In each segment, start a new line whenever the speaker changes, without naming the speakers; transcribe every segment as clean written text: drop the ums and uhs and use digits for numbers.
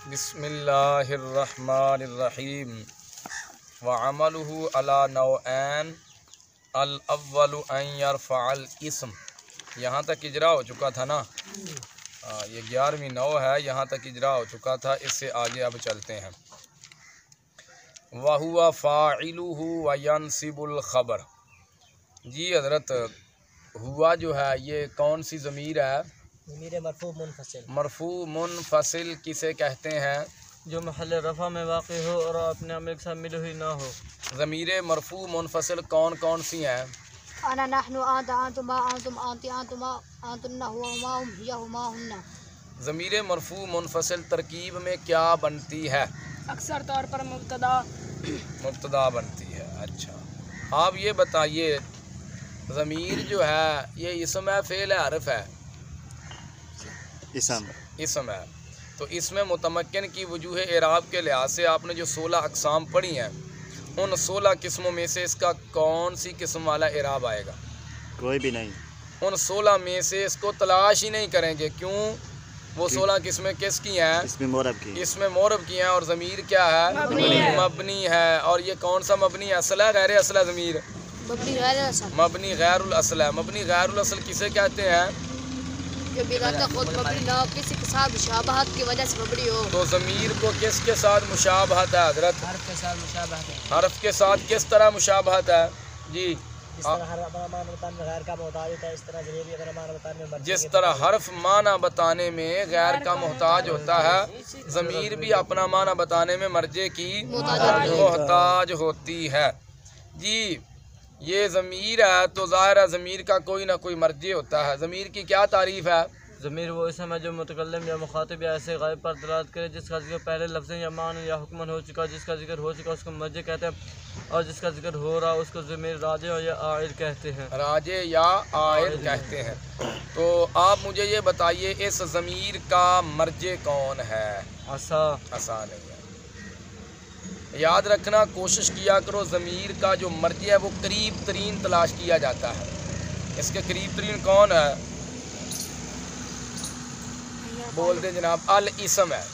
बिस्मिल्लाहिर्रहमानिर्रहीम व अमलुहु अला नौऐन अल अव्वलु अन यरफ़अल इस्म। यहाँ तक इजरा हो चुका था ना। ये 11वीं नौ है, यहाँ तक इजरा हो चुका था। इससे आगे अब चलते हैं। वहुवा फ़ाइलुहु व यनसिबुल ख़बर। जी हज़रत, हुआ जो है ये कौन सी ज़मीर है?
ज़मीर मरफ़ू मुनफ़सिल।
मरफ़ू मुनफ़सिल किसे कहते हैं?
जो महल रफ़ा में वाक़ हो और अपने अमल के साथ मिली हुई ना हो।
ज़मीर मरफ़ू मुनफ़सिल कौन कौन सी हैं?
अना नहनु आंता आंतुमा आंतुम आंती आंतुमा आंतुन्ना हुआ हुमा हुम हिया हुमा हुन्ना।
ज़मीर मरफ़ू मुनफ़सिल तरकीब में क्या बनती है?
अक्सर तौर पर
मुब्तदा बनती है। अच्छा, आप ये बताइए, ज़मीर जो है ये इसम है, फ़ेल है, हरफ है? इसम है। तो इसमें मुतमक्किन की वजूह एराब के लिहाज से आपने जो 16 अक़साम पढ़ी हैं, उन 16 किस्मों में से इसका कौन सी किस्म वाला एराब आएगा?
कोई भी नहीं।
उन 16 में से इसको तलाश ही नहीं करेंगे। क्यों? वो 16 किस्में किसकी हैं?
इसमें मोरब की।
इसमें मोरब की हैं। और ज़मीर क्या है? मबनी है। और ये कौन सा मबनी असल है, गैर असल ज़मीर? मबनी गैरुल असल है। मबनी गैरुल असल किसे कहते हैं?
जो बिगैर खुद मबनी ना हो, किसी के साथ मुशाबहत की वजह से मबनी हो।
तो ज़मीर को किसके साथ मुशाबहत है हज़रत?
हर्फ के साथ मुशाबहत है।
हर्फ के साथ किस तरह मुशाबहत है? जी,
जिस तरह हर अपना माना बताने में गैर का मोहताज होता है, इस तरह ज़मीर भी अपना माना बताने में मर्जी
जिस तरह हर्फ माना बताने में गैर का मोहताज होता है, ज़मीर भी अपना माना बताने में मर्जे की मोहताज होती है। जी, ये ज़मीर है तो ज़ाहिर है ज़मीर का कोई ना कोई मर्जी होता है। ज़मीर की क्या तारीफ़ है?
ज़मीर वो इसम है जो मुतकल्लिम या मुखातिब या ऐसे गायब पर दलालत करे जिसका जिक्र पहले लफ्ज़ या मान या हुक्मन हो चुका, जिसका जिक्र हो चुका उसको मर्जे कहते हैं, और जिसका जिक्र हो रहा उसको ज़मीर राजे या आइल कहते हैं।
राजे या आइल कहते हैं। तो आप मुझे ये बताइए, इस ज़मीर का मर्जे कौन है?
असा
नहीं है। याद रखना, कोशिश किया करो ज़मीर का जो मर्जे है वो करीब तरीन तलाश किया जाता है। इसके करीब तरीन कौन है? बोल दे जनाब। अल इसम है।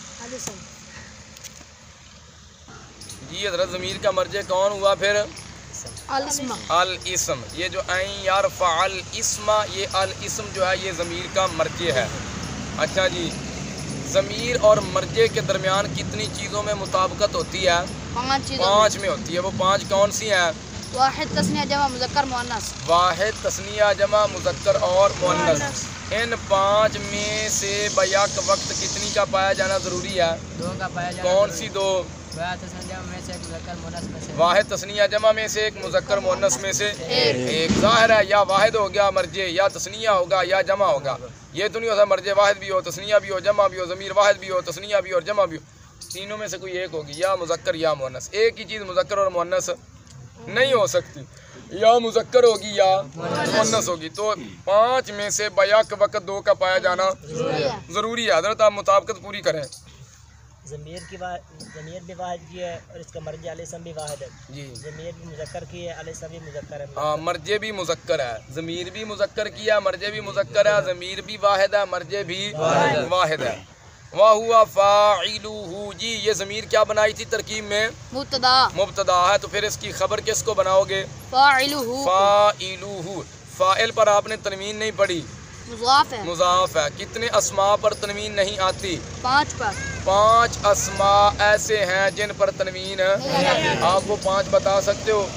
जी हज़रत, ज़मीर का मर्जे कौन हुआ फिर? अल इसम। ये जो ऐन यरफ़अल इस्मा, ये अल इसम जो है ये ज़मीर का मर्जे है। अच्छा जी, ज़मीर और मर्जे के दरमियान कितनी चीज़ों में मुताबिकत होती है? 5 में होती है। वो 5 कौन सी हैं?
वाहिद तस्निया जमा मुज़क्कर मुअन्नस।
वाहिद तस्निया जमा मुज़क्कर और मुअन्नस। इन 5 में से बैक वक्त कितनी का पाया जाना ज़रूरी है?
2 का पाया जाना।
कौन सी 2? वाहिद तस्निया जमा में से एक, मुज़क्कर मुअन्नस में से एक। ज़ाहिर है या वाहिद हो गया मर्जे, या तस्निया होगा या जमा होगा। ये तो नहीं होता मर्जे वाहिद भी हो, तस्निया भी हो, जमा भी हो, ज़मीर वाहिद भी हो, तस्निया भी हो और जमा भी हो। तीनों में से कोई एक होगी, या मुज़क्कर या मुअन्नस। एक ही चीज़ मुज़क्कर और मुअन्नस नहीं हो सकती, या मुज़क्कर होगी या मुअन्नस होगी। तो 5 में से बैक वक्त 2 का पाया जाना ज़रूरी है। हज़रत आप मुताबिकत पूरी करें।
ज़मीर भी वाहिद की है और इसका मर्जे अल-इस्म भी वाहिद है।
जी,
ज़मीर भी मुज़क्कर की है, अल-इस्म भी मुज़क्कर है।
हाँ, मर्जे भी मुज़क्कर है, ज़मीर भी मुज़क्कर की है, मर्जे भी मुज़क्कर है, ज़मीर भी वाहिद है, मर्जे भी वाहिद है। वाह हुआ फ़ाइलुहु। जी, ये ज़मीर क्या बनाई थी तरकीब में? मुब्तदा है। तो फिर इसकी खबर किसको बनाओगे? फ़ाइलुहु। फ़ाइल पर आपने तनवीन नहीं पढ़ी, मुज़ाफ़ है। कितने अस्मा पर तनवीन नहीं आती?
5 पर।
5 अस्मा ऐसे हैं जिन पर तनवीन, आप वो 5 बता सकते हो?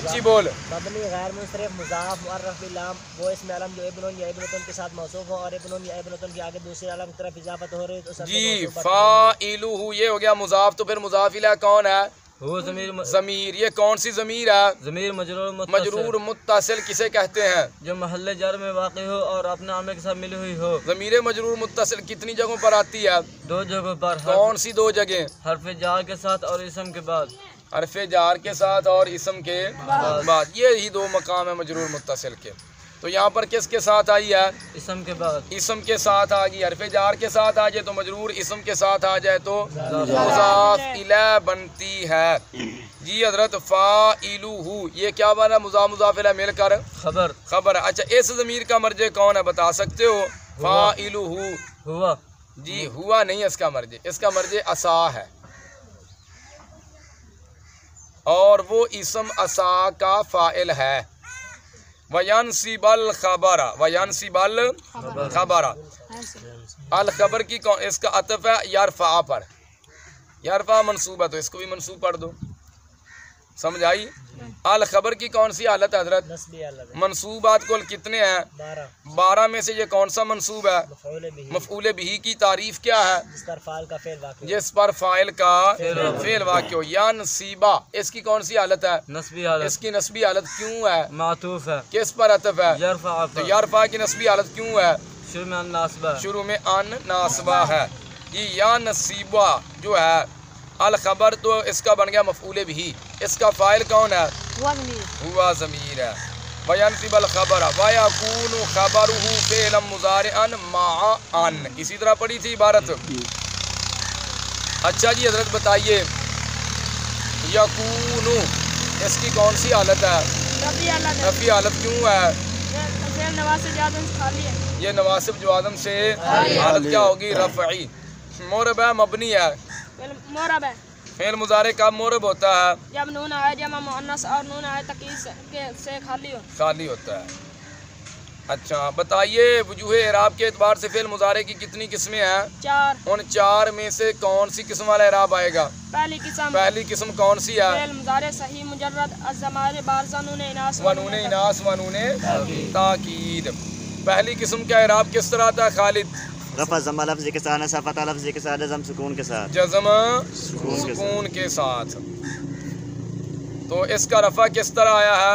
जी बोल।
मबनी गैर मुंसरिफ मुज़ाफ़ मुअर्रफ बिलाम, वो इसमें अलम जो इब्नुन या इब्नुतुन के साथ मौसूफ हो और इब्नुन या इब्नुतुन के आगे दूसरे अलम की तरफ इजाफत हो रही है तो सब
जी, फ़ाइलुहु ये हो गया मुज़ाफ़। तो फिर मुज़ाफ़ इलैह कौन है?
वो
ज़मीर। ये कौन सी ज़मीर है?
ज़मीर
मजरूर मुत्तसिल किसे कहते हैं?
जो महल जर में वाक़ हो और अपने आमे के साथ मिली हुई हो।
ज़मीर मजरूर मुत्तसिल कितनी जगहों पर आती है?
2 जगहों पर।
कौन सी 2 जगह?
हर्फ जार के साथ और इसम के बाद।
हर्फ जार के साथ और इसम के बाद। ये ही 2 मकाम है मजरूर मुत्तसिल के। तो यहाँ पर किसके साथ आई है?
इसम के बाद।
इसम के साथ आ गई। हर्फ जार के साथ आ जाए तो मजरूर, इसम के साथ आ जाए तो मुज़ाफ़ इलैह बनती है। जी हज़रत, फ़ाइलुहु ये क्या बना? मुज़ाफ़ इलैह मिलकर खबर। अच्छा, इस ज़मीर का मर्जे कौन है बता सकते हो? फ़ाइलुहु जी हुआ नहीं है इसका मर्जे असा है, और वो इसम असा का फ़ाइल है। वयनसिबल खबरा, वयनसिबल खबरा, अल खबर की कौन, इसका अतफ है यरफा पर, यरफा मंसूब है तो इसको भी मंसूब पढ़ दो, समझ आई। अल खबर की कौन सी हालत है हजरत? मंसूबात कुल कितने हैं? 12 में से ये कौन सा मंसूब है? मफऊल बिही की तारीफ क्या है? जिस पर फाइल का फेल वाक़ हो। या नसीबा, इसकी कौन सी हालत है?
नस्बी हालत।
इसकी नस्बी हालत क्यों है?
मातूफ है।
किस पर अतफ है?
यरफा पर।
तो यरफा की नस्बी हालत क्यों है?
शुरू में अन नासबा,
शुरू में अन नासबा है। ये या नसीबा जो है अल खबर, तो इसका बन गया मफऊल बिही, इसका फाइल कौन है? हुआ ज़मीर है। वयनसिबल खबर वयकूनु खबरुहु फ़िअलन मुज़ारिअन मअ अन, इसी तरह पढ़ी थी इबारत। अच्छा जी हजरत बताइए, यकूनु इसकी कौन सी हालत है? रफ़ी हालत क्यों है? ये नवासिब जो आदम से हालत क्या होगी? रफ़ई। मोरब है, मबनी है। फेल मुजारे कब मोरब होता है?
जब नून आए जमा मुअन्नस और नून आए तकीस से
खाली होता है। अच्छा बताइए, वजूहे इराब के एतबार से फेल मुजारे की कितनी किस्में हैं?
4।
उन 4 में से कौन सी किस्म वाला इराब आएगा? पहली किस्म कौन सी है?
फेल मुजारे सही मुजर्रद अज़मारे बारज़ा नून इनास
व नून इनास व नून ताकीद। पहली किस्म का इराब किस तरह था खालिद?
रफ़ा ज़म्मा लफ्ज़ के साथ, नसब फ़तह लफ्ज़ के साथ, जज़म सुकून के साथ,
जज़म सुकून के साथ। तो इसका रफ़ा किस तरह आया है?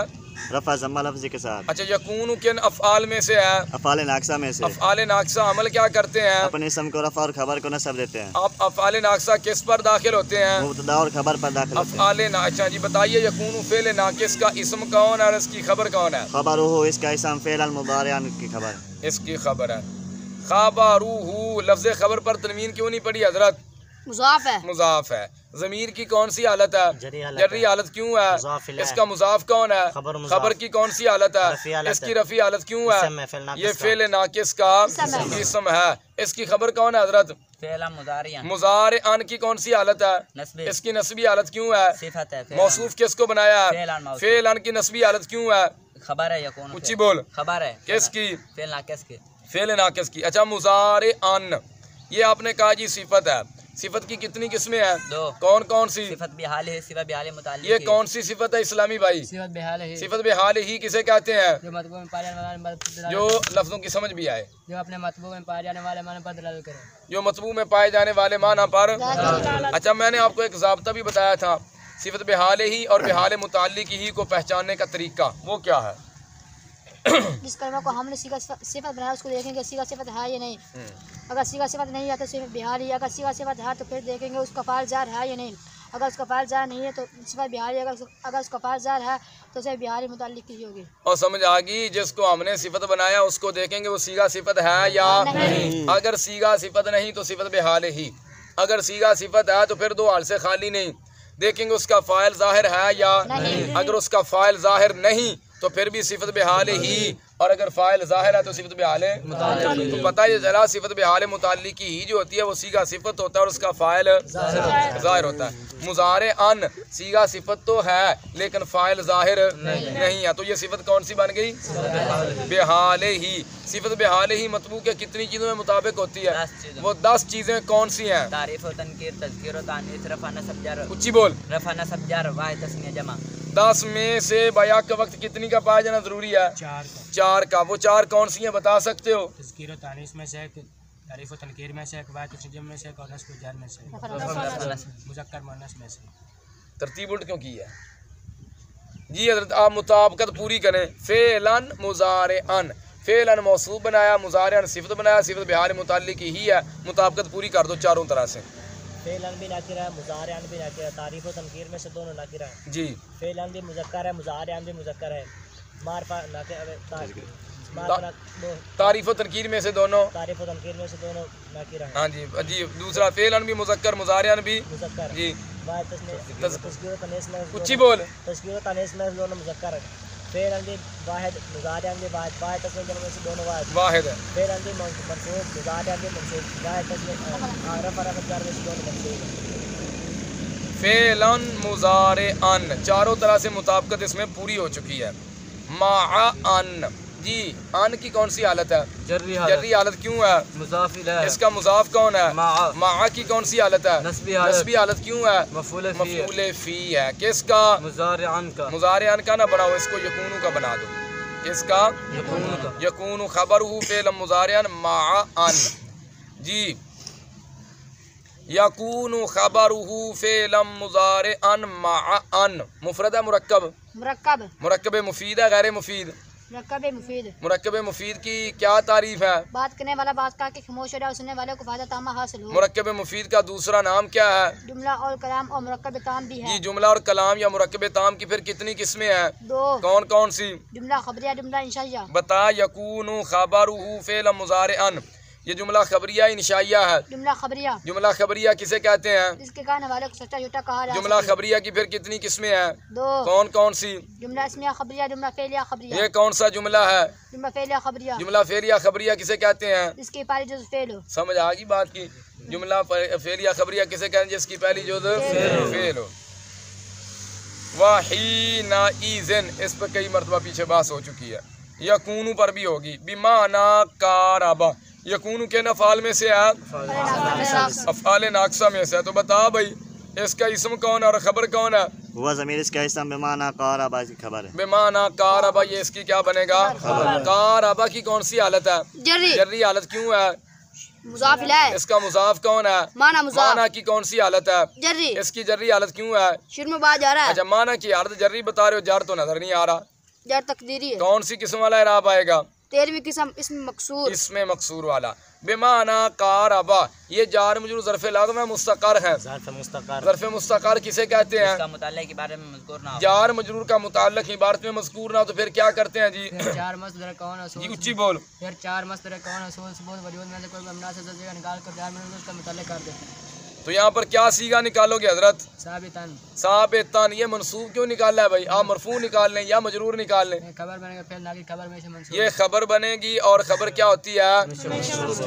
रफ़ा ज़म्मा लफ्ज़ के साथ।
अच्छा, यकून किन अफ़आल में से है?
अफ़आल नाक़सा में से।
अफ़आल नाक़सा अमल क्या करते हैं?
अपने इसम को रफ़ा और खबर को नसब देते हैं।
आप अफ़आल नाक़सा किस पर दाखिल होते हैं?
मुब्तदा और खबर पर दाखिल होते हैं।
अफ़आल नाक़सा। जी बताइए, यकून फ़ेल नाक़िस का इसम कौन है और इसकी खबर कौन है?
खबरुहु इसका इसम फ़ेल मुज़ारिअन की खबर,
इसकी खबर है। खबरुहु लफ्ज़ खबर पर तनवीन क्यों नहीं पड़ी हजरत?
मुज़ाफ है।
मुज़ाफ है। ज़मीर की कौन सी हालत है? जर्री हालत क्यों है? इसका मुज़ाफ कौन है? खबर की कौन सी हालत है? इसकी रफ़ी हालत क्यों है? ये फ़ेल नाक़िस का इसम है। इसकी खबर कौन है हजरत? मुज़ारिअन की कौन सी हालत है? इसकी नस्बी हालत क्यों है? मौसूफ किसको बनाया है? फ़ेलन की नस्बी हालत क्यों है?
खबर है, यकून
ऊंची बोल।
खबर है
किसकी?
फेल नाक़िस की।
फेल नाक़िस की। अच्छा, मुज़ारिअन ये आपने कहा जी सिफत है। सिफत की कितनी किस्में हैं?
2।
कौन कौन सी?
सिफत बिहाल है, सिफत बिहाल मुताल्लिक़।
ये कौन सी सिफत है इस्लामी भाई?
सिफत बेहाल है,
सिफत बेहाल ही किसे कहते हैं?
जो मतबू में पाए जाने वाले
जो लफ्जों की समझ भी आए,
जो अपने मतबू में पाए जाने वाले माने पर दलाल करे,
जो मतबू में पाए जाने वाले माना पर। अच्छा, मैंने आपको एक ज़ाब्ता भी बताया था, सिफत बेहाल ही और बेहाल मुताल्लिक़ ही को पहचानने का तरीका वो क्या है?
जिस कलमा को हमने सीगा सिफत बनाया उसको देखेंगे सीगा सिफत है या नहीं। अगर सीगा सिफत नहीं है तो सिर्फ बिहार ही, अगर सीगा सिफत है तो फिर देखेंगे उसका फ़ाइल ज़ार है या नहीं। अगर उसका फ़ाइल ज़ार नहीं है तो सिफत बिहारी, अगर उसका फ़ाइल ज़ार है तो सिर्फ बिहारी मुताल्लिक़ ही होगी।
और समझ आ गई, जिसको हमने सिफत बनाया उसको देखेंगे वो सीगा सिफत है या नहीं। अगर सीगा सिफत नहीं तो सिफत बेहाल ही। अगर सीगा सिफत है तो फिर 2 हाल से खाली नहीं, देखेंगे उसका फ़ाइल ज़ाहिर है या नहीं। अगर उसका फ़ाइल ज़ाहिर नहीं तो फिर भी सिफत बेहाल ही, और अगर फ़ाइल ज़ाहिर है तो सिफत बेहाल मुताल्लिक़। तो पता है जरा, सिफत बेहाल मुताल्लिक़ ही जो होती है वो सीगा सिफत होता है और उसका फ़ाइल ज़ाहिर होता है। मुज़ारिअन सीगा सिफत तो है लेकिन फ़ाइल ज़ाहिर नहीं है, तो ये सिफत कौन सी बन गई? बेहाल ही। सिफत बेहाल ही मतबू के कितनी चीज़ों में मुताबिक होती है? वो 10 चीज़ें कौन सी हैं?
तारीफ़ व तनकीर, तज़कीर व तानीस, रफ़ा नसब जार,
ऊंची बोल।
रफ़ा नसब जार, वाहिद तस्निया जमा।
10 में से बया के वक्त कितनी का पाया जाना जरूरी है? 4 का। वो 4 कौन सी हैं बता सकते हो?
तज़कीर व तानीस में से, तारीफ़ व तनकीर में से, वाहिद तस्निया में से, और नस्ब व जार में से, मुज़क्कर मुअन्नस में से।
तरतीब उल्ट क्यों की है जी हज़रत? आप मुताबिकत पूरी करें। फ़ेलन मुज़ारिअन, फ़ेलन मौसूफ बनाया, मुज़ारिअन सिफत बनाया, सिफत बिहार मुताल्लिक़ ही है। मुताबिकत पूरी कर दो चारों तरह से।
फ़ेलन भी नाकिरा है, मुज़ारिअन भी नाकिरा है, तारीफ़ व तनकीर में से दोनों नाकिरा है
जी।
फ़ेलन भी मुज़क्कर है, मुज़ारिअन भी मुज़क्कर है, मारफा
तारीफ़ व तनकीर में से दोनों,
तारीफ़ व तनकीर में से दोनों नाकिरा है।
हाँ जी जी। दूसरा फ़ेलन भी मुज़क्कर, मुज़ारिअन भी
मुज़क्कर
जी।
तज़कीर व तनीस में,
ऊंची बोल।
तज़कीर व तनीस में दोनों मुज़क्कर है। फेल अंदी वाहिद मुजारे अंदी वाहिद वाहिद तस्नीया जमा में से दोनों वाहिद
वाहिद है।
फेल अंदी मंसूब मुजारे अंदी मंसूब वाहिद तस्नीया रफा रफा जार में से दोनों मंसूब।
फेलन मुजारे अन, चारों तरह से मुताबिकत इसमें पूरी हो चुकी है। माआ अन, जी अन की कौन सी हालत है?
जर्री
जर्री हालत क्यों है?
मुजाफ इलैह।
इसका मुजाफ कौन है? माआ की कौन सी हालत है?
नस्बी
हालत क्यों है?
मफूल
फी है। किसका?
मुजारे अन का।
मुजारे अन का ना बनाओ, इसको यकूनु का बना दो। किसका?
यकूनु का।
यकूनु खबरुहु फेल मुजारे अन माआ अन, जी यकूनु खबरुहु फेल मुजारे अन माआ अन। मुफरद है मुरक्कब?
मुरक्कब।
मुरक्कब मुफीद है गैर मुफीद?
मुरक्कब मुफीद।
मुरक्कब मुफीद की क्या तारीफ है?
बात करने वाला बात का के खामोश हो जाए, सुनने वाले को फायदा तामा हासिल हो।
मुरक्कब मुफीद का दूसरा नाम क्या है?
जुमला और कलाम और मुरक्कब ताम भी है।
जी जुमला और कलाम या मुरक्कब ताम की फिर कितनी किस्में हैं?
2।
कौन कौन सी?
जुमला खबरिया, जुमला इंशाइया।
बता। यकूनु खबरुहु फेल मुजारे अन, ये जुमला खबरिया इंशाइया है।
जुमला खबरिया।
जुमला खबरिया किसे कहते हैं?
जिसके कहने वाले को सच्चा झूठा कहा जाता है।
जुमला खबरिया की फिर कितनी किस्में हैं?
2।
कौन कौन सी?
जुमला इस्मिया खबरिया, जुमला फेलिया खबरिया।
ये कौन सा जुमला है?
जुमला फेलिया खबरिया।
जुमला फेलिया खबरिया किसे कहते हैं?
जिसकी पहली जुज़ फेल हो।
समझ आ गई बात की? जुमला फेलिया खबरिया किसे कहते हैं? जिसकी पहली जुज़ फेल हो। वाहीना ईज़न, इस पर कई मरतबा पीछे बात हो चुकी है। यकूनु पर भी होगी। बिमाना काराबा, यकूनु के नफ़ाल में से है, अफ़ाल नाक़सा में से है। तो बता भाई इसका इसम कौन है और खबर कौन है?
हुआ ज़मीर इसका इसम बेमाना कारबा की खबर है।
बेमाना कारबा, ये इसकी क्या बनेगा? कारबा की कौन सी हालत है?
जर्री।
जर्री हालत क्यों है?
मुज़ाफ इलैह।
इसका मुज़ाफ कौन है?
माना मुज़ाफ।
माना की कौन सी हालत है?
जर्री।
इसकी जर्री हालत क्यों है?
शुरू में बात जा रहा है।
अच्छा माना की हालत जर्री बता रहे हो, जार तो नजर नहीं आ रहा।
जार तकदीरी है।
कौन सी किस्म वाला इराब आएगा?
13वीं किस्म इसमें मकसूर।
इसमें मकसूर वाला। बेमाना कारबा, ये जार मजरूर ज़र्फ़े लागम है, मुस्तक़र है। ज़र्फ़े मुस्तक़र किसे कहते हैं?
इसका मुताल्लिक़ के बारे में मज़कूर ना हो।
जार मजरूर का मुताल्लिक़ इबारत में मज़कूर ना हो तो फिर क्या करते हैं जी?
चार मस्दर कौन
जी उच्ची बोल।
फिर चार मस्दर कौन असूल सबूत वजूद में से कोई मबना से जगह निकाल कर जार में उसका मुताल्लिक़ कर देते हैं।
तो यहाँ पर क्या सीगा निकालोगे हजरत?
साबितन।
साबितन, ये मनसूब क्यों निकालना है भाई? आप मरफू निकाल लें या मजरूर निकाल लें।
खबर बनेगा फिर ना की खबर में से मंसूब।
ये खबर बनेगी और खबर क्या होती है?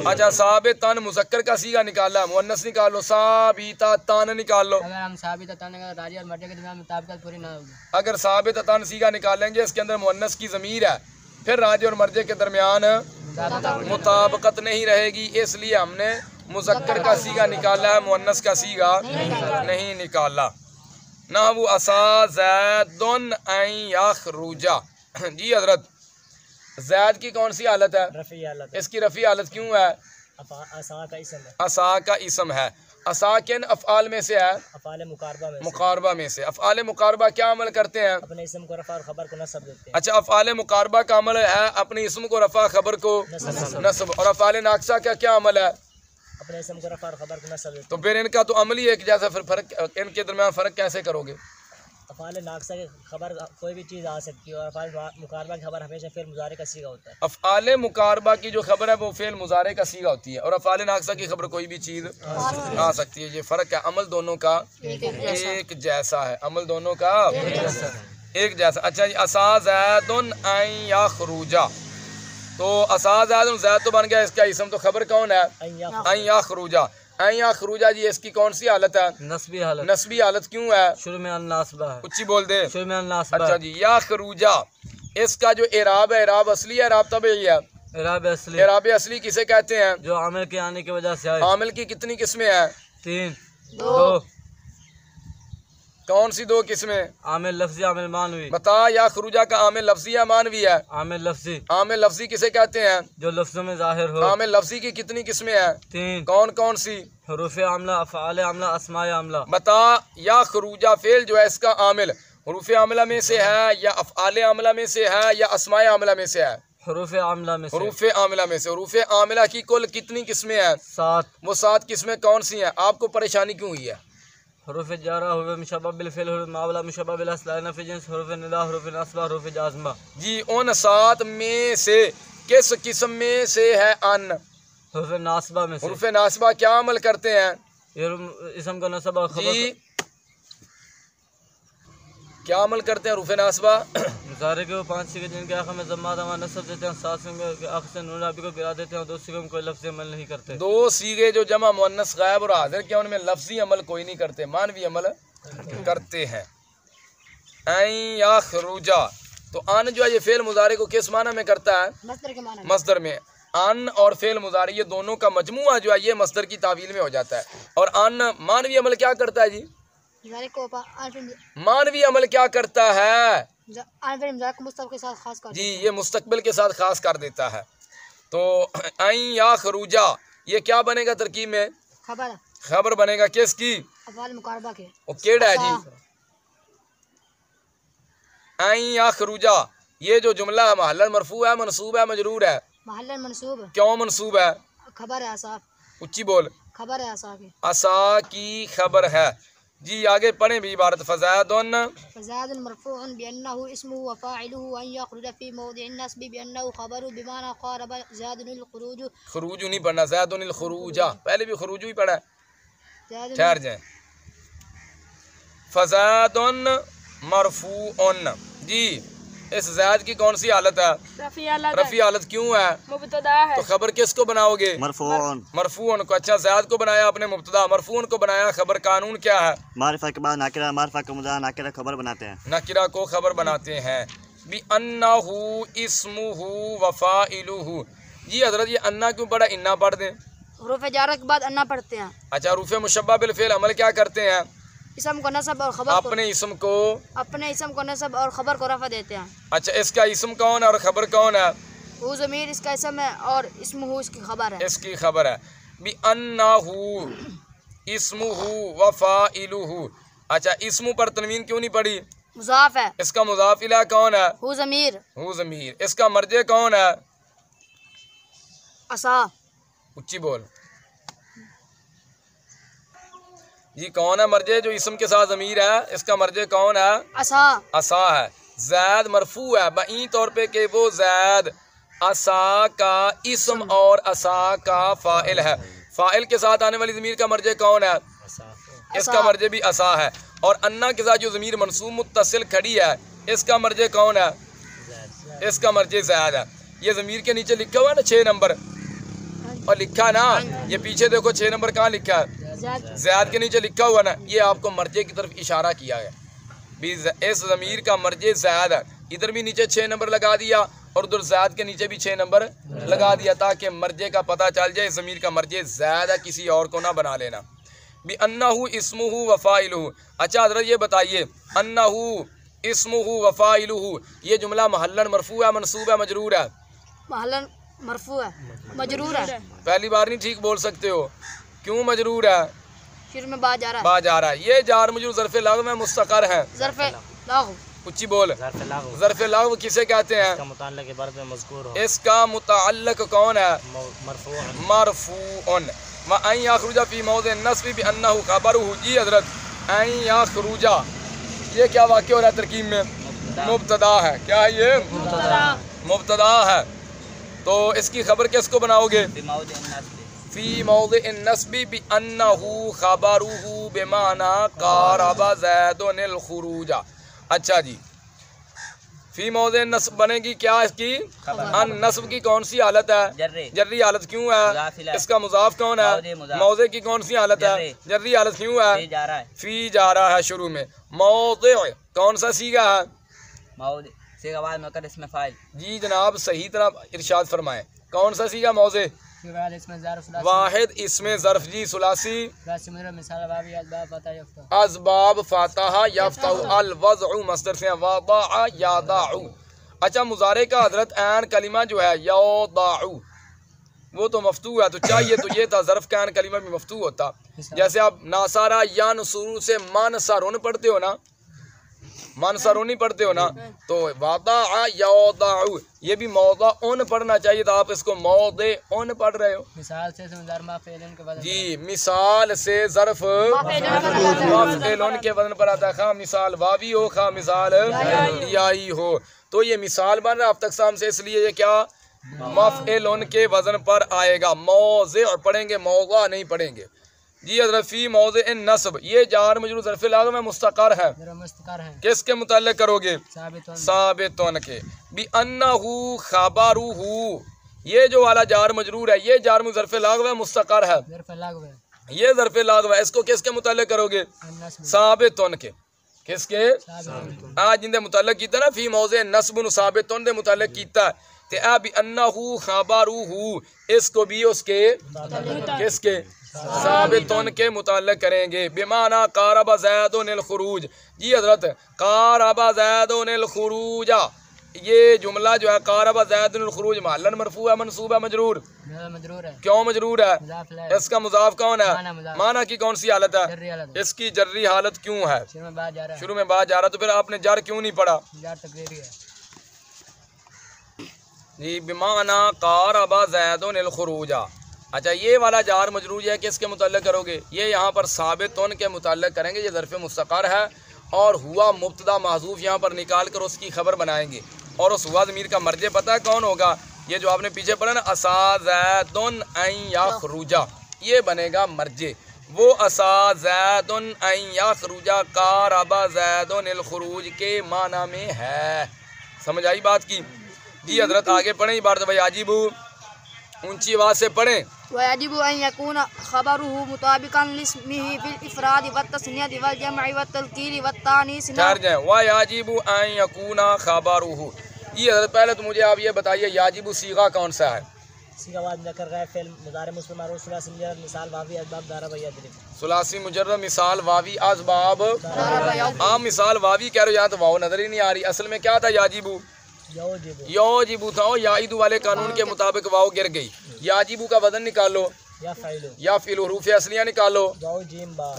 अच्छा साबितन मुज़क्कर का सीगा निकाला है, मुअन्नस निकाल लो। साबिता तन निकाल लो।
अगर हम साबितन का राजी और मर्दे के दरमियान मुताबिकत पूरी ना होगी।
अगर साबितन सीगा निकालेंगे, इसके अंदर मुअन्नस की ज़मीर है, फिर राजे और मर्दे के दरमियान मुताबिकत नहीं रहेगी, इसलिए हमने मुज़क्कर का सीगा निकाला है, मुअन्नस का सीगा नहीं निकाला। नहवु असा ज़ैदुन अन यख़रुजा। जी हजरत, ज़ैद की कौन सी हालत है?
रफ़ी हालत।
इसकी रफ़ी हालत क्यों है?
असा का इसम है।
असा का इसम है। असा किन अफ़आल में से है?
अफ़आल मुकारबा में से।
मुकारबा में से। अफ़आल मुकारबा क्या अमल करते हैं?
अपने इसम को रफ़ा और खबर को नस्ब देते हैं।
अच्छा, अफ़आल मुकारबा का अमल है अपने इसम को रफ़ा, खबर को नस्ब। और अफ़आल नाक़सा का क्या अमल है?
अपने इसम को रफ़ा और खबर को नस्ब देते
तो फिर इनका तो अमल ही एक जैसा, फिर फ़र्क इनके दरमियान फ़र्क कैसे करोगे?
हैं। अफ़आल नाक़सा की खबर कोई भी चीज़ आ सकती है और अफ़आल मुकारबा की खबर हमेशा फिर मुज़ारे का सीगा होता है।
अफ़आल मुकारबा की जो खबर है वो फ़ेल मुज़ारे का सीगा होती है, और अफ़आल नाक़सा की खबर कोई भी चीज़ आ सकती है। ये फ़र्क है, अमल दोनों का एक जैसा है। अमल दोनों का एक जैसा। अच्छा जी, असा ज़ैदुन अन यख़रुजा, तो असा ज़ैदुन, ज़ैद तो बन गया, इसका इसम, तो खबर कौन है? अन यख़रुजा। अन यख़रुजा जी इसकी कौन सी हालत है?
नस्बी हालत।
नस्बी हालत क्यों है?
शुरू में अन्नासबा है।
उच्ची बोल दे।
शुरू में अन्नासबा।
अच्छा जी, यख़रुजा, इसका जो इराब है, इराब असली है, इराब तबई है?
इराब असली।
इराब असली किसे कहते हैं?
जो आमिल के आने की वजह से आए।
आमिल की कितनी किस्में हैं?
3।
2। कौन सी 2 किस्में?
आमिल लफ्जी, आमिल मानवी।
बता। या खरुजा का आमिल लफ्जी या मानवी है?
आमिल लफ्जी।
आमिल लफ्जी किसे कहते हैं?
जो लफ्जों में जाहिर हो।
आमिल लफ्जी की कितनी किस्में हैं?
3।
कौन कौन सी?
हरूफ आमला, अफ़आल आमला, अस्माए आमला।
बता। या खरुजा फेल जो है इसका आमिल हरूफ आमला में से है या अफ़आल आमला में से है या अस्माए आमला में से है?
हरूफ आमला में से।
हरूफ आमला में से। हरूफ आमला की कुल कितनी किस्में हैं?
7।
वो 7 किस्में कौन सी हैं? आपको परेशानी क्यों हुई है?
हरूफ जारा, हरूफ मुशब्बह बिल फ़िल, हरूफ मावला मुशब्बह बिल अस्ल, नफ़ी जिन्स, हरूफ निदा, हरूफ नस्ब, हरूफ जाज़मा।
जी उन 7 में से किस किस्म में से है अन?
हरूफ नासबा में से।
हरूफ नासबा क्या अमल करते हैं?
ये इसम का नस्ब और खबर।
जी क्या अमल करते हैं रूफे नासबा?
मुजारे के वो 5 सीगे जिनके आखिर में ज़म्मा दमा नस्ब देते हैं, 7 सीगे के आखिर से नून आबी को गिरा देते हैं और 2 सीगे में कोई लफ्ज़ी अमल नहीं करते।
2 सीगे जो जमा मुअन्नस गायब और हाजिर के उनमें लफ्जी अमल कोई नहीं करते, मानवी अमल करते हैं। ऐं या खरूजा, तो अन जो है ये फेल मुजारे को किस माना में करता है?
मस्दर के माना में।
मस्दर में। अन और फेल मुजारे ये दोनों का मजमुआ जो है ये मस्दर की तावील में हो जाता है। और अन मानवी अमल क्या करता है जी?
मुजारे को
मानवी अमल क्या करता है
मुस्तक़बिल के साथ खास कर
जी? ये मुस्तकबिल के साथ खास कर देता है। तो ऐं या खरूजा ये क्या बनेगा तरकीब में?
खबर
खबर बनेगा किसकी?
अफ़आल मुक़ारबा के।
वो केड़ा है जी? ऐं या खरूजा ये जो जुमला है महल्लन मरफू है, मनसूब है, मजरूर है?
महल्लन मनसूब।
क्यों मनसूब है?
खबर है असा।
उच्ची बोल।
खबर है असा की।
असा की खबर है जी। आगे पढ़े भी इबारत फ़ज़ादुन
मरफ़ूउन बिअन्नहु इस्मुहु व फ़ाइलुहु अन यख़रुज फ़ी मौदिअन नस्बि बिअन्नहु ख़बरु बिमाना क़ारब ज़ादुल ख़ुरूज।
ख़ुरूज नहीं पढ़ना, ज़ादुल ख़ुरूजा, पहले भी ख़ुरूज ही पढ़ा है। ठहर जाए। फ़ज़ादुन मरफ़ूउन जी, इस ज़ैद की कौन सी हालत है? रफ़ी हालत क्यों है?
मुब्तदा है।
तो खबर किसको बनाओगे?
मरफून।
मरफून को। अच्छा, ज़ैद को बनाया आपने मुब्तदा, मरफून को बनाया खबर। कानून क्या है?
मारिफा के बाद नाकिरा, मारिफा का मुदा नाकिरा खबर बनाते हैं।
नकिरा को खबर बनाते हैं। बी अन्नाहु इस्मुहु व फ़ाइलुहु जी। हज़रत ये अन्ना क्यों पढ़ा? इन्ना पढ़ दें।
हुरूफ़ जारा के बाद अन्ना पढ़ते हैं।
अच्छा, रूफ़े मुशब्बा बिल फ़िल अमल क्या करते हैं?
इसम को नसब और खबर
अपने इसम को
नसब और खबर को रफ़ा देते हैं।
अच्छा, इसका इसम कौन है और खबर कौन है?
वो ज़मीर इसका इसम है और इस्मुहु इसकी खबर है।
इसकी खबर है। बी अन्नाहु इस्मुहु व फ़ाइलुहु। अच्छा, इस्मु पर तनवीन क्यों नहीं पड़ी?
मुज़ाफ है।
इसका मुज़ाफ इला कौन है?
Who Zamir.
हु ज़मीर। इसका मर्जे कौन है?
असा।
उच्ची बोल जी। कौन है मर्जे जो इसम के साथ ज़मीर है? इसका मर्जे कौन है?
असा।
असा है। ज़ैद मरफू है बई तौर पे कि वो ज़ैद असा का इसम और असा का फ़ाइल है। फ़ाइल के साथ आने वाली ज़मीर का मर्जे कौन है? इसका मर्जे भी असा है। और अन्ना के साथ जो ज़मीर मनसूब मुत्तसिल खड़ी है इसका मर्जे कौन है? इसका मर्जे ज़ैद है। ये ज़मीर के नीचे लिखा हुआ है ना 6 नंबर, और लिखा ना ये पीछे देखो 6 नंबर कहाँ लिखा है? ज़ैद के नीचे लिखा हुआ ना, ये आपको मर्जे की तरफ इशारा किया है। भी इस ज़मीर का मर्जे ज़ैद है। इधर भी नीचे 6 नंबर लगा दिया और उधर ज़ैद के नीचे भी 6 नंबर लगा दिया ताकि मर्जे का पता चल जाए ज़मीर का मर्जे ज़ैद है, किसी और को ना बना लेना। भी अन्नाहु इस्मुहु व फ़ाइलुहु। अच्छा हज़रत ये बताइए, अन्नाहु इस्मुहु व फ़ाइलुहु ये जुमला महल्लन मरफू है, मनसूब है, मजरूर है?
महल्लन मरफू है, मजरूर है।
पहली बार नहीं ठीक बोल सकते हो, क्यों मजरूर है?
शुरू में बा जा रहा है।
बा जा रहा है। ये जार मजरूर ज़र्फ़े लग़्व में मुस्तक़र है।
ज़र्फ़े लग़्व।
उच्ची बोल। ज़र्फ़े लग़्व किसे कहते हैं? इसका मुतअल्लिक़ कौन है? मरफूउन। व ऐं यख़रुज फ़ी मौज़िअ नस्ब बिअन्नहु ख़बरुहु जी। हज़रत ऐं यख़रुजा ये क्या वाक़या हो रहा है तरकीब में? मुब्तदा है। क्या है ये? मुब्तदा है। तो इसकी खबर किसको बनाओगे? फ़ी मौज़िअन नस्बि बिअन्नहु ख़बरुहु बिमाना क़ारब ज़ैदुल ख़ुरूजा। अच्छा जी, फ़ी मौज़िअन नस्ब बनेगी क्या इसकी? अन नस्ब की कौन सी हालत है? जर्री हालत क्यों है? इसका मुज़ाफ कौन है? मौज़े की कौन सी हालत है? जर्री हालत क्यों है? फ़ी जा रहा है शुरू में। मौज़े कौन सा सीगा है? जी जनाब, सही तरह इरशाद फरमाएं। कौन सा सीगा मौज़े? वाहिद इसमें ज़र्फ़ जी सुलासी अज़बाब फ़ातहा यफ़्तहु अल वज़उ मस्दर से वज़अ यज़अउ। अच्छा, मुज़ारे का हज़रत ऐन कलिमा जो है यज़अउ वो तो मफ्तू है, तो चाहिए तो ये था ज़र्फ़ का ऐन कलिमा भी मफ्तू होता। जैसे आप नासारा या नसूरू से मानसारुन पढ़ते हो ना, मानसारुनी पढ़ते हो ना, तो वादा यौदाउ ये भी मौज़अउन पढ़ना चाहिए था, आप इसको मौज़अउन पढ़ रहे हो।
मिसाल से
जी, मिसाल से ज़र्फ़ मफ़इलुन के वज़न पर आता है, खा मिसाल वावी हो खा मिसाल याई हो, तो ये मिसाल बन रहा है अब तक साम से, इसलिए ये क्या मफ़इलुन के वज़न पर आएगा। मौज़अ पढ़ेंगे, मौज़अ नहीं पढ़ेंगे। जी हज़रत फी मौज़े नस्ब, ये जार मजरूर ज़र्फ़े लागव में मुस्तक़र है,
मुस्तक़र है।
किसके मुताल्लिक़ करोगे?
साबितुन।
साबितुन के। बी अन्नहु खबरुहु, ये जो वाला जार मजरूर है ये जार मजरूर ज़र्फ़े लागव है, मुस्तक़र है,
ज़र्फ़े लागव है।
ये ज़र्फ़े लागव है, इसको किसके मुताल्लिक़ करोगे? साबितुन के। किसके? आज जिंदे मुताल्लिक़ कीता ना फी मौज़े नस्बुन साबितुन दे मुताल्लिक़ कीता ते आ बी अन्नहु खबरुहु, इसको भी उसके किसके? साबितुन के मुताल्लिक़ करेंगे। बिमाना कारबा ज़ैदुनिल खुरूज, जी हज़रत कारबा ज़ैदुनिल खुरूजा, ये जुमला जो है कारबा ज़ैदुनिल खुरूज महल्लन मरफू है, मंसूब है, मजरूर
मजरूर है।
क्यों मजरूर है? इसका मुज़ाफ कौन है? माना की कौन सी हालत है? इसकी जर्री हालत क्यों है? शुरू में बात जा रहा, तो फिर आपने जार क्यों नहीं पढ़ा? जी बिमाना कारबा ज़ैदुनिल खुरूजा। अच्छा, ये वाला जार मजरूर है किसके मुताल्लिक़ करोगे? ये यहाँ पर साबितुन के मुताल्लिक़ करेंगे, ये ज़र्फ़े मुस्तक़र है और हुआ मुब्तदा महज़ूफ़ यहाँ पर निकाल कर उसकी खबर बनाएंगे। और उस हुआ ज़मीर का मर्जे पता है कौन होगा? ये जो आपने पीछे पढ़ा ना असा ज़ैदुन अन यख़रुजा, ये बनेगा मर्जे। वो असा ज़ैदुन अन यख़रुजा कारबा ज़ैदुनिल खुरूज के माना में है। समझ आई बात की? जी हज़रत आगे पढ़ें इबारत भाई आजिबू, ऊंची आवाज़ से पढ़ें।
वयाजिबु अन यकून खबरुहु मुताबिकन लिस्मिही फिल इफराद व तस्नियत व जमअ व तज़कीर व तानीस।
ठहर जाएं। वयाजिबु अन यकून खबरुहु, ये हज़रत पहले तो मुझे आप ये बताइए याजिबु सीगा कौन सा है?
सीगा वाद मुज़क्कर गैर फ़िल मुज़ारे मुस्लिम और सुलासी मुजर्रद मिसाल वावी असबाब दारा बयादरी। सुलासी
मुजर्रद मिसाल वावी असबाब आम मिसाल वावी कह रहे हो, यहाँ तो वाव नज़र ही नहीं आ रही। असल में क्या था? याजिबु योजिबु था, याइदु वाले कानून के मुताबिक वाव गिर गई। याजिबु का वजन निकालो, या फिलु, रूफ़े असलिया निकालो,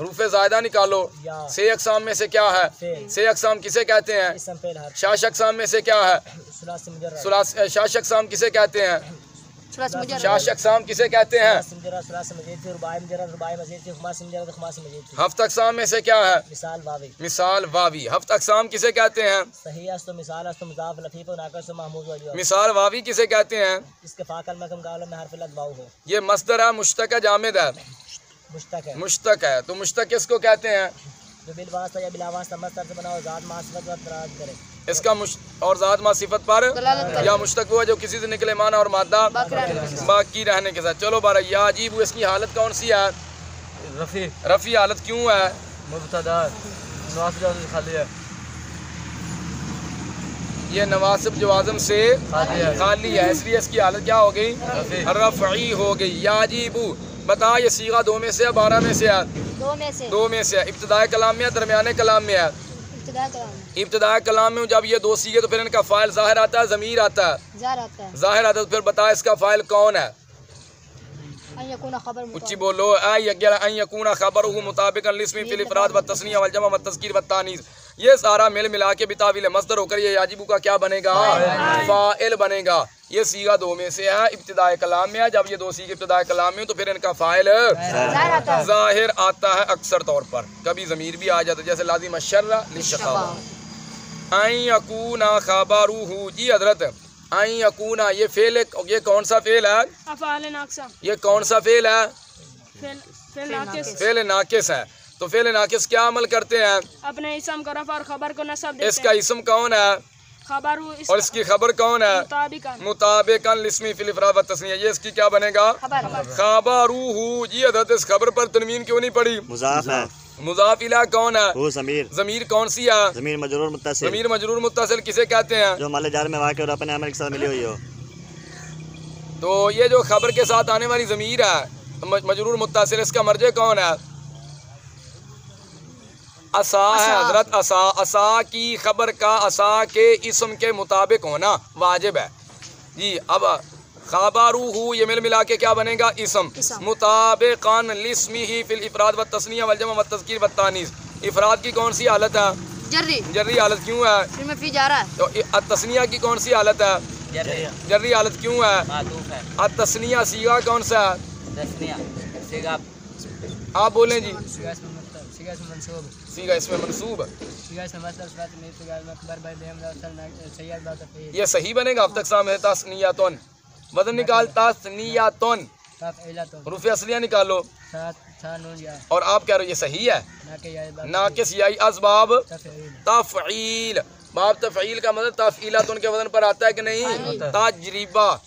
रूफ़े ज़ायदा निकालो। से अक़साम में से क्या है? से अक़साम किसे कहते हैं? शाश अक़साम में से क्या है? शाश अक़साम किसे कहते हैं? शाश अक़साम किसे कहते हैं? हफ्त अक़साम में से क्या है? मिसाल वावी। हफ्त अक़साम किसे कहते हैं? मिसाल वावी किसे कहते हैं? ये मस्दर है, मुश्तक है, जामिद है, मुश्तक है। तो मुश्तक किसको कहते हैं?
जो बिल वास्ता या बिला वास्ता मस्दर से बना हो, ज़ात मा सिफ़त व तराज करे।
इसका और ज़ात मा सिफ़त पर या मुश्तक हुआ जो किसी से निकले माना और मादा बाकी रहने के साथ। चलो बारह याजिबु, इसकी हालत कौन सी है?
रफ़ी।
रफ़ी हालत क्यों है?
मुब्तदा खाली है,
ये नवासिब जवाज़म से खाली है, इसलिए इसकी हालत क्या हो गई? रफ़ई हो गई। याजिबु बता, ये सीगा 2 में से है 12 में से है? 2 में से है। इब्तिदाए कलाम में है, दरमियाने कलाम में है? इब्तिदाए कलाम में जब ये 2 सीगे तो फिर इनका फ़ाइल ज़ाहिर आता है, ज़मीर आता है, ज़ाहिर आता है। तो फिर बता इसका फ़ाइल कौन है? उच्ची बोलो। अन यकूना खबरुहु मुताबिकन लिस्मी फिल इफराद व तस्निया वल जमा व तज़कीर व तानीस, ये सारा मिल मिला के बिताविल मस्दर होकर ये याजिबु का क्या बनेगा? फ़ाइल बनेगा। ये सीगा 2 में से है, इब्तिदाए कलाम में है। जब ये 2 सीगे इब्तिदाए कलाम में तो फिर इनका फ़ाइल ज़ाहिर आता है अक्सर तौर पर, कभी ज़मीर भी आ जाता है, जैसे लाज़िम अश्शर्रा लिश्शक़ावा। अन यकूना खबरुहु, जी हज़रत अन यकूना, ये फ़ेल, ये कौन सा फ़ेल है? ये कौन सा फ़ेल है? फ़ेल नाकिस है। तो फ़ेल नाकिस क्या अमल करते हैं?
अपने इसम को रफ़ा और खबर को नस्ब देते हैं।
इसका इसम कौन है? और इसकी खबर कौन है? मुताबिकन लिस्मी फिल इफराद व तस्निया, ये इसकी क्या बनेगा? खबरुहु। जी हज़रत इस खबर पर तनवीन क्यों नहीं पड़ी?
मुज़ाफ है।
मुज़ाफ इला कौन है?
वो ज़मीर।
ज़मीर कौन सी है?
ज़मीर मजरूर मुत्तसिल।
ज़मीर मजरूर मुत्तसिल किसे कहते हैं?
जो माले जार में वाक़ और अपने अमल के साथ मिली हुई हो।
तो ये जो खबर के साथ आने वाली ज़मीर है मजरूर मुत्तसिल, इसका मर्जे कौन है? असा है हजरत। असा, असा की खबर का असा के इसम के मुताबिक होना वाजिब है जी। अब खबरुहु ये मिल मिला के क्या बनेगा? इसम। मुताबिकन लिस्मिही फिल इफराद व तस्निया वल जमा व तज़कीर व तानीस, इफराद की कौन सी हालत है? जर्री हालत क्यों है? तो तस्निया की कौन सी हालत है? जर्री हालत क्यों है? तस्निया सीगा कौन सा है? आप बोलें जी। सीगा इसमें मंसूब, ये सही बनेगा। अब तक सामने तस्नियातुन, वजन निकाल, तस्नियातुन, रूफ़े असलिया निकालो।
था नून या
और आप कह रहे हो ये सही है।
ना के या
नाकिस याई असबाब
तफईल
तफईल, बाब तफईल का मतलब तफईला तो उनके वजन पर आता है कि नहीं, तजरीबा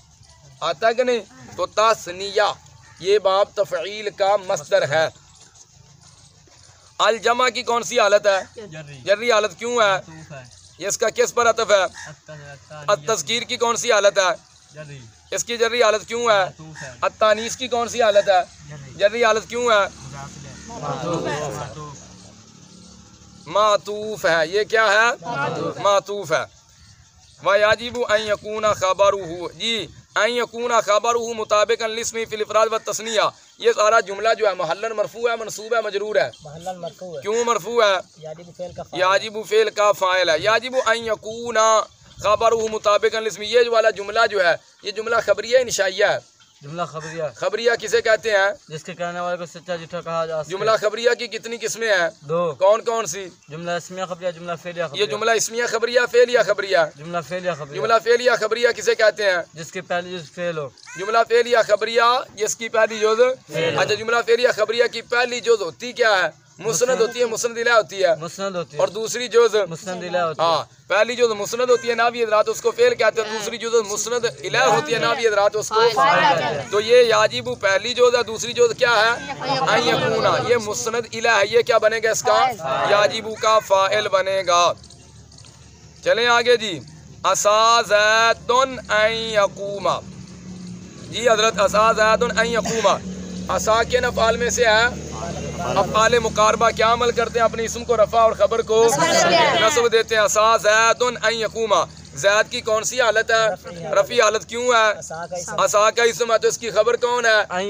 आता है कि नहीं, तो तस्निया ये बाब तफईल का मस्दर है। अल जमा की कौन सी हालत है, जर्री हालत क्यों है, ये इसका किस पर अतफ है, तज़कीर की कौन सी हालत है, इसकी जर्री हालत क्यों है, अत्तानीस की कौन सी हालत है, जर्री हालत क्यों है, मातूफ है, ये क्या है, मातूफ है। वयाजिबु अन यकूना खबरुहु, जी अन यकूना खबरुहु मुताबिकन लिस्मी फिल इफराद व तस्निया, ये सारा जुमला जो है महल्लन मरफू है, मनसूब है, मजरूर है,
महल्लन मरफू है,
क्यों मरफू है,
याजिबु फेल का
याजिबु फेल का फाइल है। याजिबु अन यकूना खबरुहु मुताबिकन लिस्मी, ये जो वाला जुमला जो है ये जुमला खबरिया इंशाइया है।
जुमला खबरिया,
खबरिया किसे कहते हैं,
जिसके कहने वाले को सच्चा झूठा कहा जा सकता है।
जुमला खबरिया की कितनी किस्में हैं,
दो,
कौन कौन सी,
जुमला इसमिया खबरिया, जुमला फेलिया
ये
खबरिया।
जुमला इसमिया खबरिया, फेलिया खबरिया,
जुमला फेलिया खबरिया,
जुमला फेलिया खबरिया किसे कहते हैं,
जिसके पहले जुज फेल हो।
जुमला फेलिया खबरिया जिसकी पहली जुज, अच्छा जुमला फेलिया खबरिया की पहली जुज होती क्या है, मुस्नद होती है, मुस्नद इला होती है,
मुस्नद होती है,
और दूसरी जुज
मुस्नद इला होती है।
हाँ, पहली जुज मुस्नद होती है नावी हज़रात उसको फेल कहते हैं, दूसरी जुज मुस्नद इला होती है नावी हज़रात उसको फाइल। तो ये याजिबु पहली जुज है, दूसरी जुज क्या है, अन यकूना, ये मुस्नद इला है, ये क्या बनेगा इसका, याजिबु का फाइल बनेगा। चलें आगे जी, असाज़ैदुन अन यकूमा, जी हजरत असाज़ैदुन अन यकूमा, असा के नफ़ाल में से है, अफ़आल मुकारबा क्या अमल करते हैं, अपने इसम को रफ़ा और खबर को नस्ब देते हैं। असा ज़ैदुन अन यकूमा, ज़ैद की कौन सी हालत है, रफ़ी हालत क्यों है, असा का इसम है, तो इसकी खबर कौन है, अन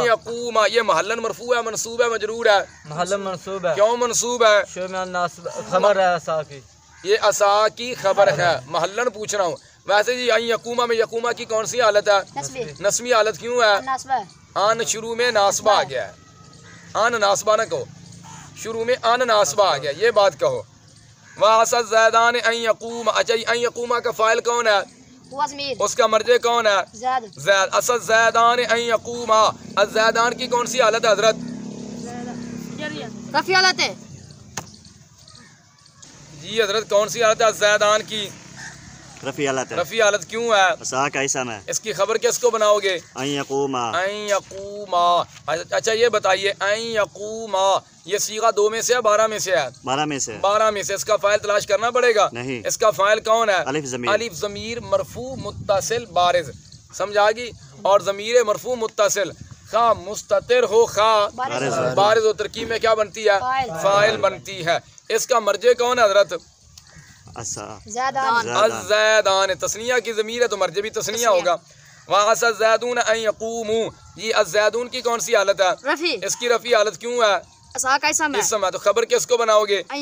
यकूमा, ये महल्लन मरफू है, मनसूब है, मजरूर है,
महल्लन मनसूब है,
क्यों मनसूब है,
खबर है असा की,
ये असा की खबर है, महल्लन पूछ रहा हूँ। वैसे जी अन यकूमा में यकूमा की कौन सी हालत है, नस्बी हालत क्यों है, आन शुरू में नासबा आ गया है, आन नासबा न कहो, शुरू में आन नासबा आ गया, ये बात कहो। वह असद ज़ैदान अन यकूमा, अच्छा अन यकूमा का फ़ाइल कौन है, उसका मर्जे कौन है, ज़ैद, असद ज़ैदान अन यकूमा, ज़ैदान की कौन सी हालत है हजरत,
रफ़ी हालत है,
जी हजरत कौन सी हालत है ज़ैदान की,
रफ़ी हालत है,
रफ़ी हालत क्यों है,
असा का इसम है,
इसकी खबर किसको बनाओगे,
अन यकूमा,
अन यकूमा। अच्छा ये बताइए अन यकूमा ये सीगा 2 में से है 12 में से है,
12 में से,
12 में से, इसका फाइल तलाश करना पड़ेगा,
नहीं,
इसका फाइल कौन है,
अलिफ ज़मीर,
अलिफ ज़मीर मरफू मुत्तसिल बारिज, समझागी, और ज़मीर मरफू मुत्तसिल खा मुस्ततिर हो खा बारिज हो, तरकीब में क्या बनती है, फाइल बनती है। इसका मर्जे कौन है हजरत, अज़्ज़ैदान, तस्निया की ज़मीर है तो मर्जे भी तस्निया होगा। वहाँ अज़्ज़ैदून अन यकूमू, ये अज़्ज़ैदून की कौन सी हालत है, इसकी रफ़ी हालत क्यों है, इस समय, तो खबर किसको बनाओगे, अन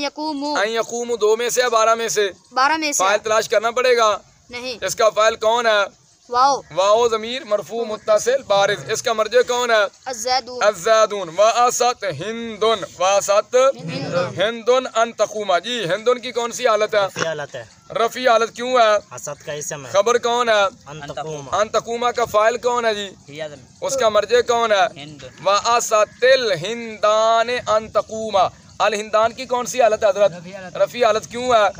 यकूमू 2 में से है 12 में से, फाइल तलाश करना पड़ेगा, नहीं, इसका फाइल कौन है, वाओ ज़मीर मरफू मुत्तसिल बारिज, इसका मर्जे कौन है, अज़्ज़ैदून। वअसत हिंदुन, वअसत हिंदुन अन तकूमा, जी हिंदुन की कौन सी हालत है, रफ़ी हालत क्यों है, असद का इसम है, खबर कौन है, अन तकूमा का फाइल कौन है जी, उसका मर्जे कौन है, वअसतिल हिंदान अन तकूमा, अल हिंदान की कौन सी हालत है हजरत, रफ़ी हालत क्यों है,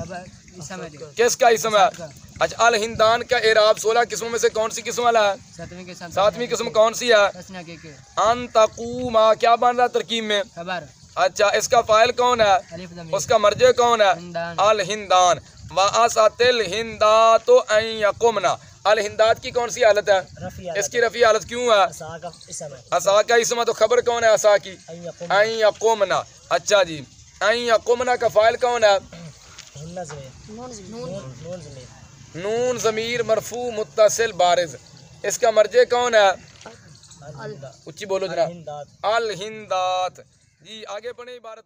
किसका इसम है, अच्छा अल हिंदान का एराब 16 किस्मों में से कौन सी किस्म वाला है, 7वीं किस्म कौन सी है, अन तकूमा, क्या बन रहा है तरकीब में, अच्छा इसका फाइल कौन है, उसका मर्जे कौन है, अल हिंदान। वअसतिल हिंदातो अन यकुमना, अल हिंदात की कौन सी हालत है, इसकी रफ़ी हालत क्यों है, असा का इसम है, तो खबर कौन है असा की, अन यकुमना। अच्छा जी अन यकुमना का फाइल कौन है, नून ज़मीर मरफू मुत्तसिल बारिज, इसका मर्जे कौन है, उच्ची बोलो जनाब, अल हिंदात। जी आगे बढ़े इबारत।